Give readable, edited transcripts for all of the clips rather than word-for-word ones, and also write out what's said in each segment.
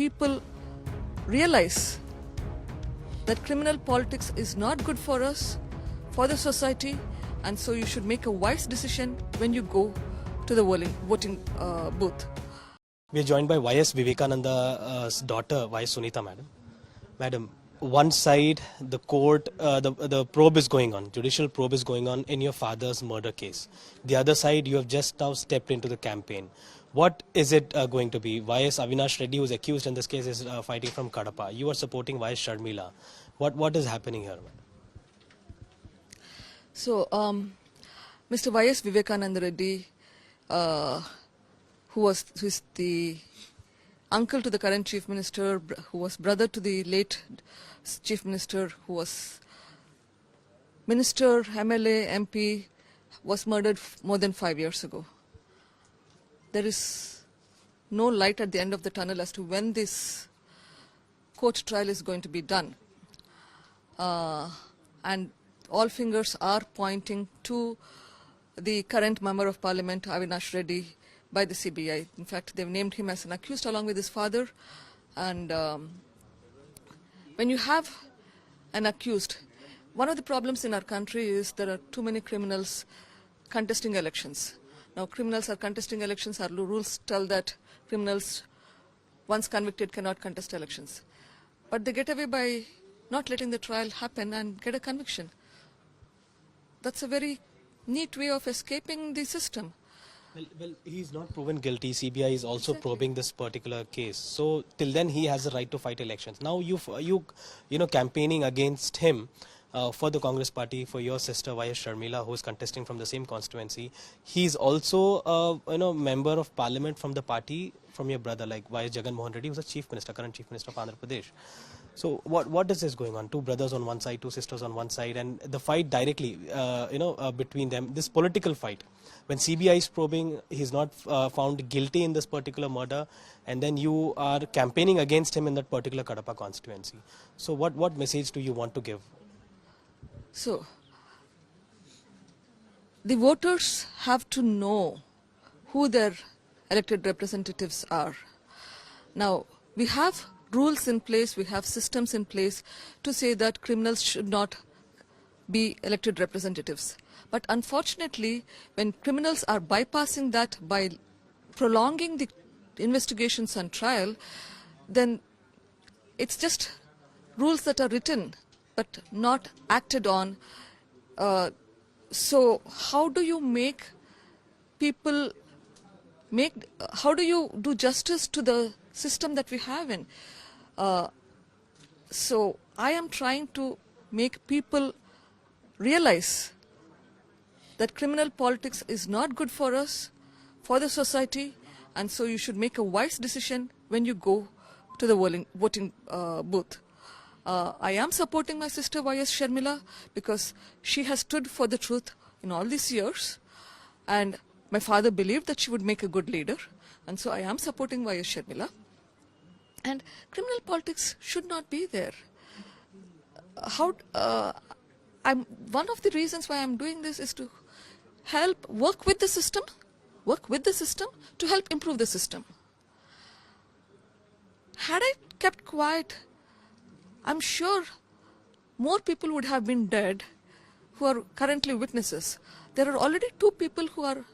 people realize that criminal politics is not good for us, for the society, and so you should make a wise decision when you go to the voting booth. We are joined by YS Vivekananda's daughter, YS Sunitha, madam. Madam, one side, the court, the probe is going on, judicial probe is going on in your father's murder case. The other side, you have just now stepped into the campaign. What is it going to be? YS Avinash Reddy, who is accused in this case, is fighting from Kadapa. You are supporting YS Sharmila. What is happening here, madam? So, Mr. YS Vivekananda Reddy, who is the uncle to the current Chief Minister, who was brother to the late Chief Minister, who was Minister, MLA, MP, was murdered more than 5 years ago. There is no light at the end of the tunnel as to when this court trial is going to be done. And all fingers are pointing to the current Member of Parliament, Avinash Reddy, by the CBI. In fact, they've named him as an accused along with his father. And when you have an accused, one of the problems in our country is there are too many criminals contesting elections. Now, criminals are contesting elections. Our rules tell that criminals, once convicted, cannot contest elections. But they get away by not letting the trial happen and get a conviction. That's a very neat way of escaping the system. Well, he's not proven guilty. CBI is also probing this particular case. So till then, he has the right to fight elections. Now you campaigning against him for the Congress party, for your sister YS Sharmila, who is contesting from the same constituency. He's also member of parliament from the party from your brother, like YS Reddy, who's the chief minister, current chief minister of Andhra Pradesh. So what is this going on? Two brothers on one side, two sisters on one side, and the fight directly, between them. This political fight. When CBI is probing, he's not found guilty in this particular murder, and then you are campaigning against him in that particular Kadapa constituency. So what message do you want to give? So, the voters have to know who their elected representatives are. Now, we have rules in place, we have systems in place to say that criminals should not be elected representatives. But unfortunately, when criminals are bypassing that by prolonging the investigations and trial, then it's just rules that are written but not acted on. So how do you make people how do you do justice to the system that we have in? So I am trying to make people realize that criminal politics is not good for us, for the society, and so you should make a wise decision when you go to the voting booth. I am supporting my sister YS Sharmila because she has stood for the truth in all these years, and my father believed that she would make a good leader, and so I am supporting YS Sharmila. And criminal politics should not be there. One of the reasons why I'm doing this is to work with the system to help improve the system. Had I kept quiet, I'm sure more people would have been dead who are currently witnesses. There are already 2 people who are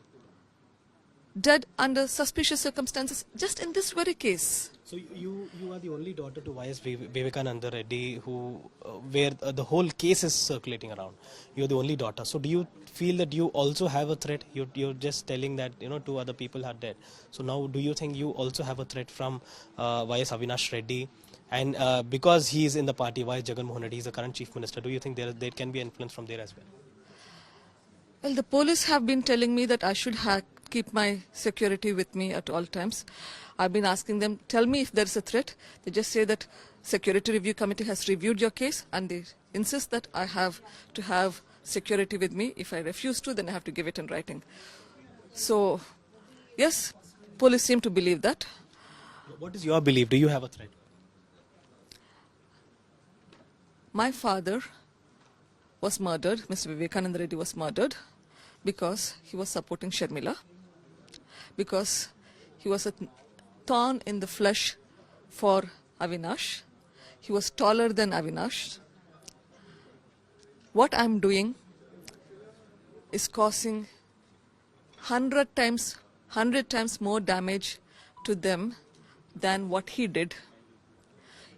dead under suspicious circumstances just in this very case. So you are the only daughter to YS Vivekananda Reddy, where the whole case is circulating around. You're the only daughter. So do you feel that you also have a threat? You're just telling that 2 other people are dead. So now do you think you also have a threat from YS Avinash Reddy? And because he is in the party, YS Reddy, he is the current chief minister, do you think there can be influence from there as well? Well, the police have been telling me that I should keep my security with me at all times. I've been asking them, tell me if there is a threat. They just say that Security Review Committee has reviewed your case and they insist that I have to have security with me. If I refuse to, then I have to give it in writing. So, yes, police seem to believe that. What is your belief? Do you have a threat? My father was murdered, Mr. Vivekananda Reddy was murdered because he was supporting Sharmila, because he was a thorn in the flesh for Avinash. He was taller than Avinash. What I'm doing is causing 100 times more damage to them than what he did.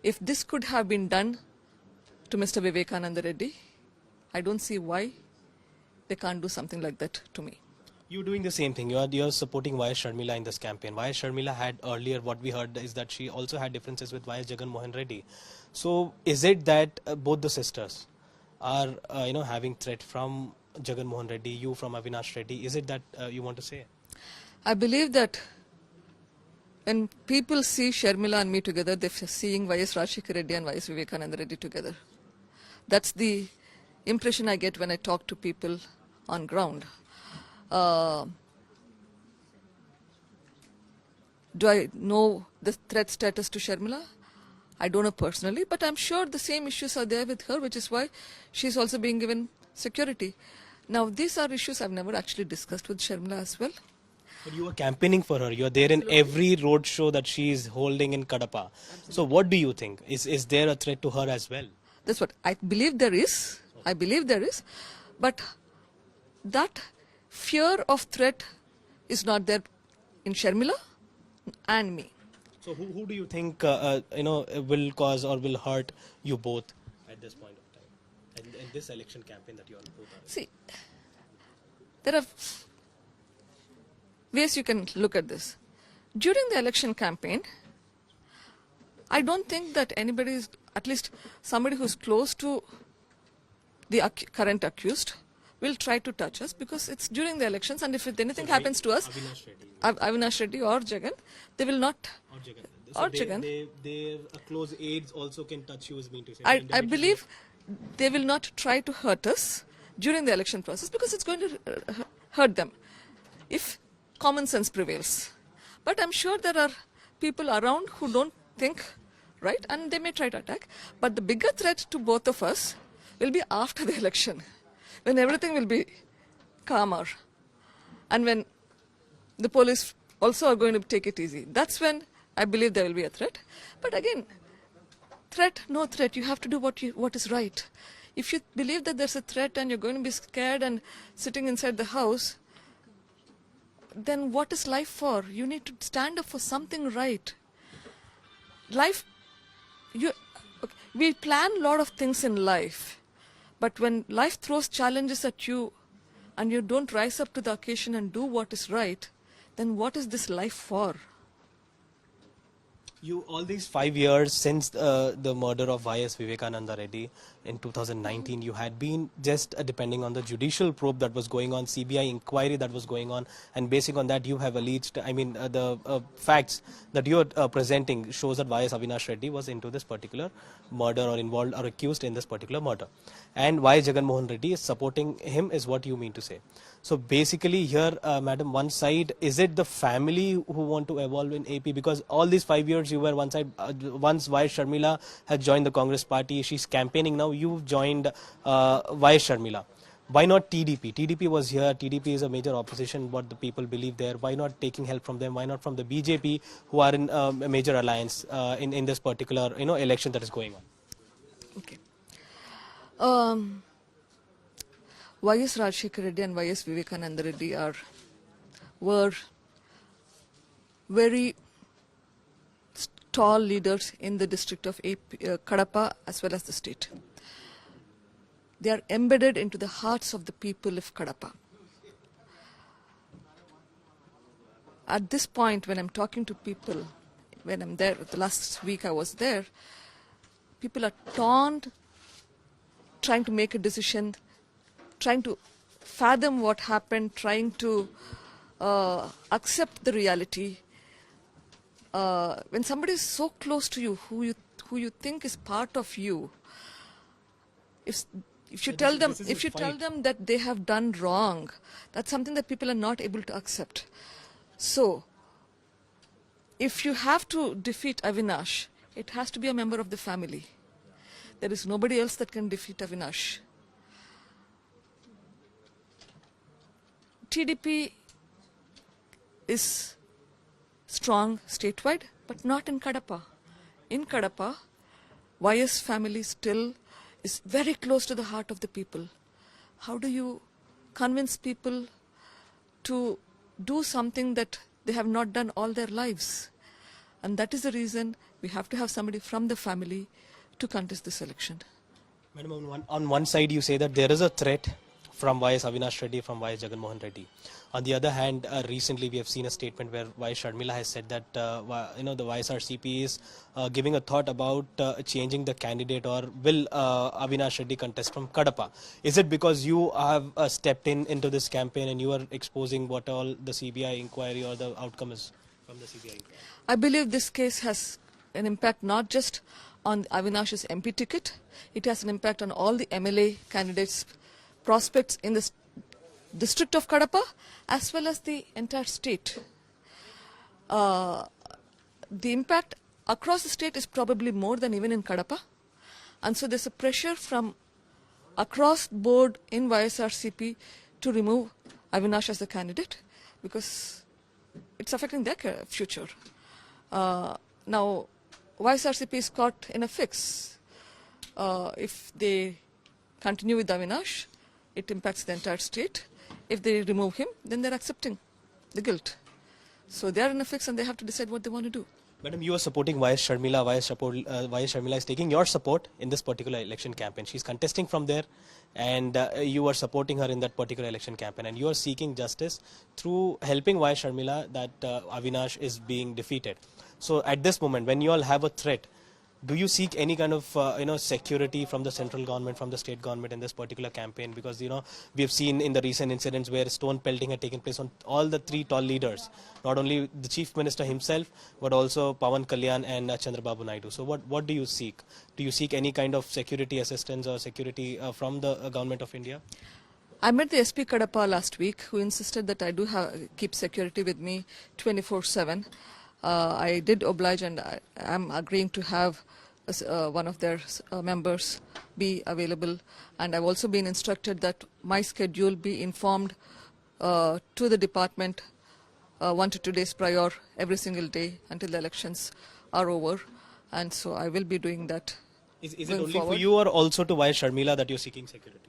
If this could have been done to Mr. Vivekananda Reddy, I don't see why they can't do something like that to me. You're doing the same thing. You're supporting YS Sharmila in this campaign. YS Sharmila had earlier, what we heard is that she also had differences with YS Jagan Reddy. So is it that both the sisters are having threat from Jagan Reddy, you from Avinash Reddy? Is it that you want to say? I believe that when people see Sharmila and me together, they're seeing YS Reddy and YS Vivekananda Reddy together. That's the impression I get when I talk to people on ground. Do I know the threat status to Sharmila? I don't know personally, but I'm sure the same issues are there with her, which is why she's also being given security. Now, these are issues I've never actually discussed with Sharmila as well. But you are campaigning for her. You are there in every road show that she is holding in Kadapa. So what do you think? Is there a threat to her as well? That's what I believe there is. I believe there is. But that fear of threat is not there in Sharmila and me. So who do you think will cause or will hurt you both at this point of time? In this election campaign that you are both are in? See, there are ways you can look at this. During the election campaign, I don't think that anybody is, at least somebody who's close to the current accused, will try to touch us because it's during the elections, and if anything happens to us, Avinash Reddy or Jagan, they will not. Or Jagan. Their close aides also can touch you, is mean to say. I believe they will not try to hurt us during the election process because it's going to hurt them if common sense prevails. But I'm sure there are people around who don't think right, and they may try to attack. But the bigger threat to both of us will be after the election, when everything will be calmer, and when the police also are going to take it easy. That's when I believe there will be a threat. But again, threat, no threat, you have to do what is right. If you believe that there's a threat and you're going to be scared and sitting inside the house, then what is life for? You need to stand up for something right. Life, we plan a lot of things in life, but when life throws challenges at you and you don't rise up to the occasion and do what is right, then what is this life for? You, all these 5 years since the murder of YS Vivekananda Reddy in 2019, you had been just depending on the judicial probe that was going on, CBI inquiry that was going on, and basing on that you have alleged, the facts that you are presenting shows that YS Avinash Reddy was into this particular murder or involved or accused in this particular murder. And YS Jagan Reddy is supporting him is what you mean to say. So basically here, madam, one side, is it the family who want to evolve in AP? Because all these 5 years you were one side, once YS Sharmila has joined the Congress party, she's campaigning now, you've joined YS Sharmila. Why not TDP? TDP was here, TDP is a major opposition, what the people believe there. Why not taking help from them? Why not from the BJP, who are in a major alliance in this particular election that is going on? Okay. YS Reddy and YS Vivekananda Reddy were very tall leaders in the district of Kadapa as well as the state. They are embedded into the hearts of the people of Kadapa. At this point, when I'm talking to people, when I'm there, the last week I was there, people are torn, trying to make a decision, trying to fathom what happened, trying to accept the reality. When somebody is so close to you, who you think is part of you, if you tell them that they have done wrong, that's something that people are not able to accept. So, if you have to defeat Avinash, it has to be a member of the family. There is nobody else that can defeat Avinash. TDP is strong statewide, but not in Kadapa. in Kadapa, YS family still is very close to the heart of the people. How do you convince people to do something that they have not done all their lives? And that is the reason we have to have somebody from the family to contest this election. Madam, on one side you say that there is a threat from YS Avinash Reddy, from YS Jaganmohan Reddy. On the other hand, recently we have seen a statement where YS Sharmila has said that the YSRCP is giving a thought about changing the candidate, or will Avinash Reddy contest from Kadapa. Is it because you have stepped into this campaign and you are exposing what all the CBI inquiry or the outcome is from the CBI inquiry? I believe this case has an impact not just on Avinash's MP ticket, it has an impact on all the MLA candidates' prospects in the district of Kadapa as well as the entire state. The impact across the state is probably more than even in Kadapa, and so there's a pressure from across board in YSRCP to remove Avinash as the candidate because it's affecting their future. Now, YSRCP is caught in a fix. If they continue with Avinash, it impacts the entire state. If they remove him, then they're accepting the guilt. So they are in a fix and they have to decide what they want to do. Madam, you are supporting YS Sharmila. YS Sharmila is taking your support in this particular election campaign. She's contesting from there, and you are supporting her in that particular election campaign. And you are seeking justice through helping YS Sharmila that Avinash is being defeated. So at this moment, when you all have a threat, do you seek any kind of security from the central government, from the state government in this particular campaign? Because we have seen in the recent incidents where stone pelting had taken place on all the three tall leaders, not only the chief minister himself, but also Pawan Kalyan and Chandrababu Naidu. So what do you seek? Do you seek any kind of security assistance or security from the government of India? I met the SP Kadapa last week, who insisted that I do keep security with me 24/7. I did oblige, and I am agreeing to have one of their members be available. And I've also been instructed that my schedule be informed to the department 1 to 2 days prior every single day until the elections are over. And so I will be doing that. Is it only forward for you or also to YS Sharmila that you're seeking security?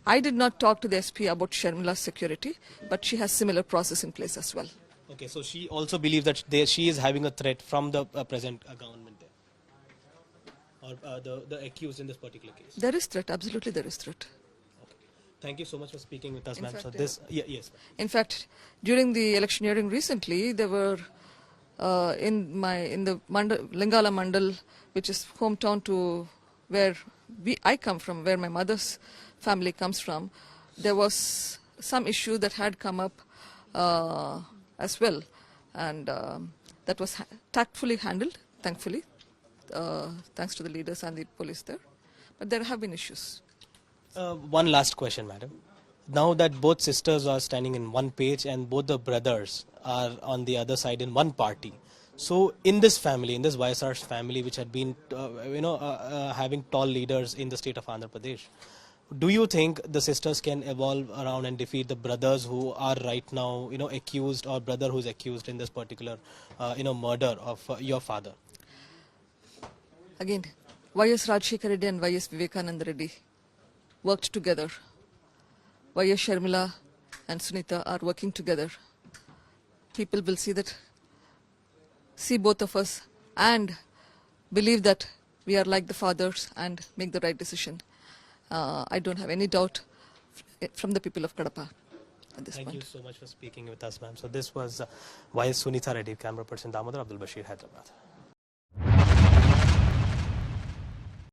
I did not talk to the SP about Sharmila's security, but she has similar process in place as well. Okay, so she also believes that she is having a threat from the present government there, or the accused in this particular case. There is threat, absolutely there is threat. Okay. Thank you so much for speaking with us, ma'am. So yes. In fact, during the electioneering recently, there were in the Lingala Mandal, which is hometown to where I come from, where my mother's family comes from, there was some issue that had come up as well, and that was tactfully handled, thankfully, thanks to the leaders and the police there. But there have been issues. One last question, madam. Now that both sisters are standing in one page and both the brothers are on the other side in one party, so in this family, in this YSR's family, which had been having tall leaders in the state of Andhra Pradesh, do you think the sisters can evolve around and defeat the brothers who are right now, accused, or brother who is accused in this particular, murder of your father? Again, YS Rajshekar Reddy and YS Vivekananda Reddy worked together. YS Sharmila and Sunitha are working together. People will see both of us and believe that we are like the fathers and make the right decision. I don't have any doubt from the people of Kadapa at this point. Thank you so much for speaking with us, ma'am. So this was YS Sunitha Reddy, camera person Damodar Abdul Bashir, Hyderabad.